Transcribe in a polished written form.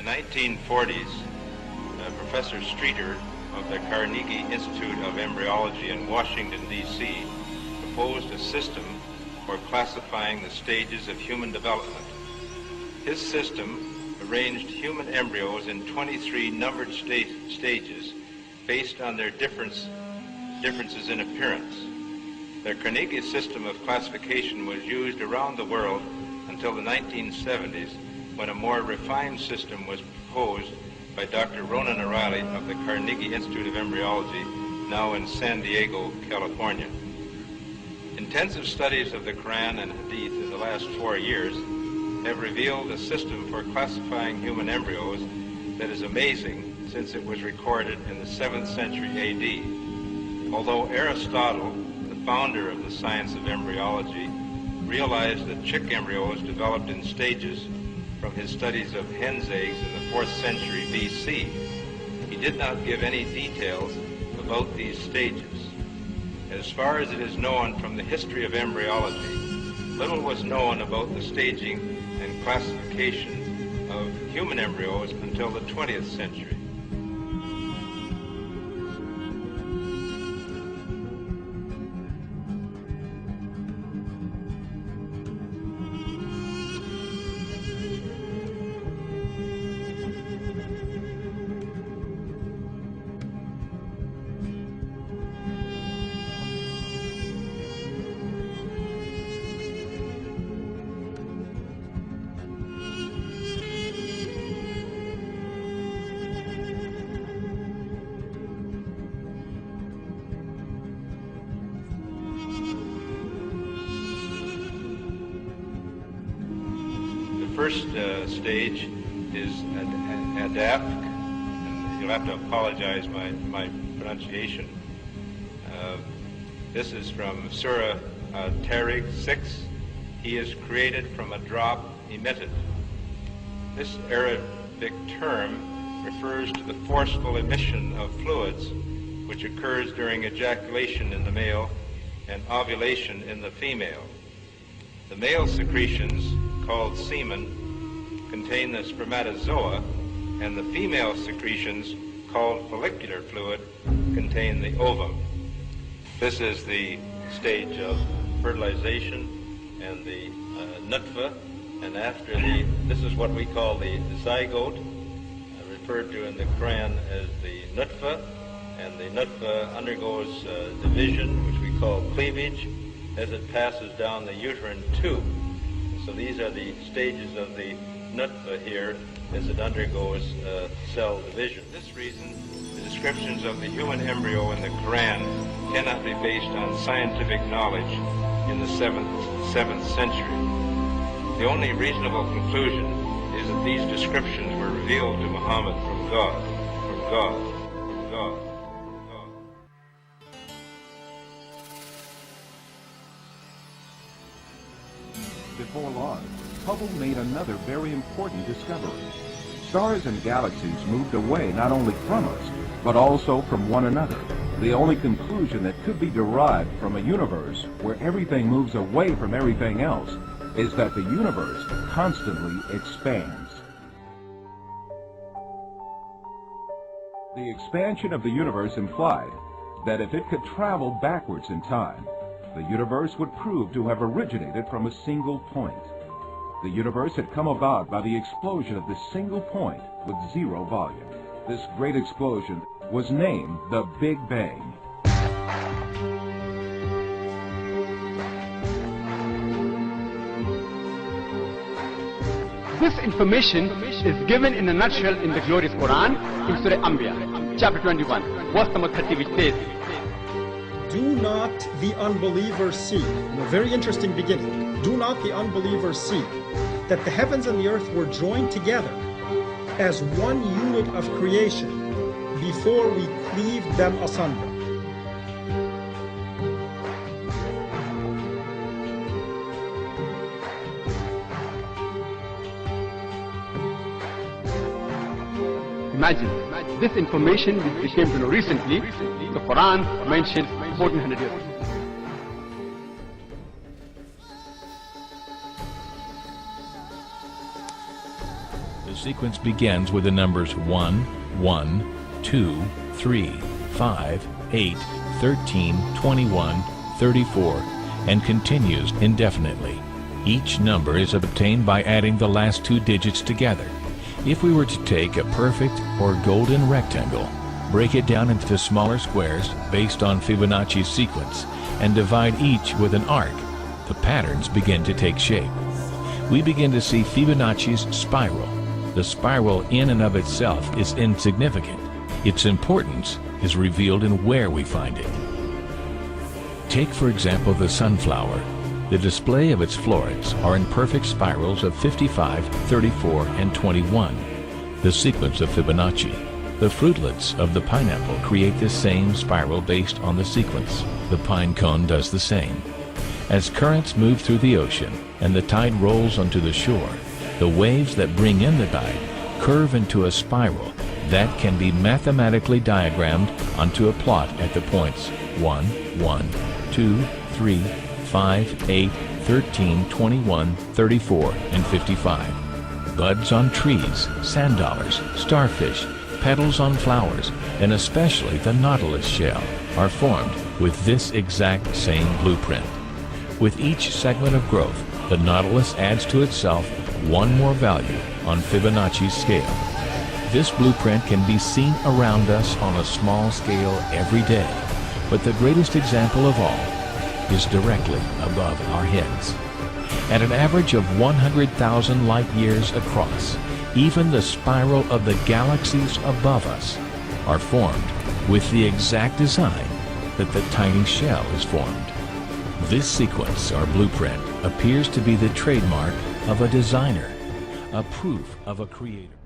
1940s, Professor Streeter of the Carnegie Institute of Embryology in Washington, D.C., proposed a system for classifying the stages of human development. His system arranged human embryos in 23 numbered stages based on their differences in appearance. The Carnegie system of classification was used around the world until the 1970s, when a more refined system was proposed by Dr. Ronan O'Reilly of the Carnegie Institute of Embryology, now in San Diego, California. Intensive studies of the Quran and Hadith in the last 4 years have revealed a system for classifying human embryos that is amazing, since it was recorded in the 7th century A.D. Although Aristotle, the founder of the science of embryology, realized that chick embryos developed in stages from his studies of hen's eggs in the 4th century B.C., he did not give any details about these stages. As far as it is known from the history of embryology, little was known about the staging and classification of human embryos until the 20th century. First stage is Adaph, and you'll have to apologize my pronunciation. This is from Surah Tariq 6. He is created from a drop emitted. This Arabic term refers to the forceful emission of fluids which occurs during ejaculation in the male and ovulation in the female. The male secretions, called semen, contain the spermatozoa, and the female secretions, called follicular fluid, contain the ovum. This is the stage of fertilization and the nutfa, and after this is what we call the zygote, referred to in the Quran as the nutfa, and the nutfa undergoes division, which we call cleavage, as it passes down the uterine tube. So these are the stages of the nutfa here as it undergoes cell division. For this reason, the descriptions of the human embryo in the Quran cannot be based on scientific knowledge in the 7th century. The only reasonable conclusion is that these descriptions were revealed to Muhammad from God. Before long, Hubble made another very important discovery. Stars and galaxies moved away not only from us, but also from one another. The only conclusion that could be derived from a universe where everything moves away from everything else is that the universe constantly expands. The expansion of the universe implied that if it could travel backwards in time, the universe would prove to have originated from a single point. The universe had come about by the explosion of this single point with zero volume. This great explosion was named the Big Bang. This information is given in a nutshell in the glorious Quran in Surah Anbiya, chapter 21, verse number 30, which says, "Do not the unbelievers see," a very interesting beginning, "do not the unbelievers see that the heavens and the earth were joined together as one unit of creation before we cleaved them asunder." Imagine, this information which we came to know recently, the Quran mentioned 1400 years ago. sequence begins with the numbers 1, 1, 2, 3, 5, 8, 13, 21, 34, and continues indefinitely. Each number is obtained by adding the last two digits together. If we were to take a perfect or golden rectangle, break it down into smaller squares based on Fibonacci's sequence, and divide each with an arc, the patterns begin to take shape. We begin to see Fibonacci's spiral. The spiral in and of itself is insignificant. Its importance is revealed in where we find it. Take, for example, the sunflower. The display of its florets are in perfect spirals of 55, 34, and 21, the sequence of Fibonacci. The fruitlets of the pineapple create the same spiral based on the sequence. The pine cone does the same. As currents move through the ocean and the tide rolls onto the shore, the waves that bring in the tide curve into a spiral that can be mathematically diagrammed onto a plot at the points 1, 1, 2, 3, 5, 8, 13, 21, 34, and 55. Buds on trees, sand dollars, starfish, petals on flowers, and especially the nautilus shell are formed with this exact same blueprint. With each segment of growth, the nautilus adds to itself one more value on Fibonacci's scale. This blueprint can be seen around us on a small scale every day, but the greatest example of all is directly above our heads. At an average of 100,000 light years across, even the spiral of the galaxies above us are formed with the exact design that the tiny shell is formed. This sequence, or blueprint, appears to be the trademark of a designer, a proof of a creator.